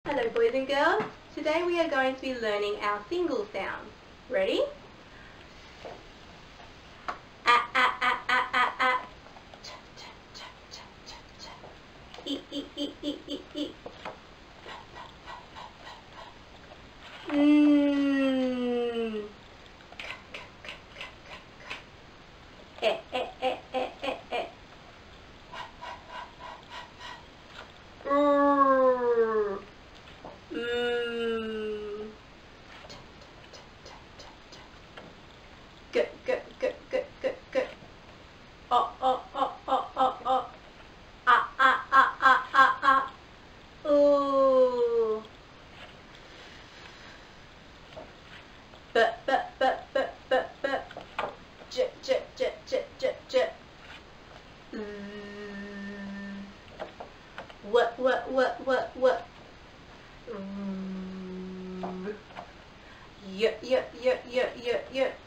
Hello boys and girls, today we are going to be learning our single sounds. Ready? A, a, a, a, a, a. Ch, ch, ch, ch, ch, ch. E, e, e, e, e, e. Mm. E, e, e, e, e, e. Mm. G, g, g, g, g, g. O, o, o, o, o, o. A, a, a, a, a, a. Ooh. B, b, b, b, b, b. J, j, j, j, j, j. What, what? Y, y, y, y, y, y.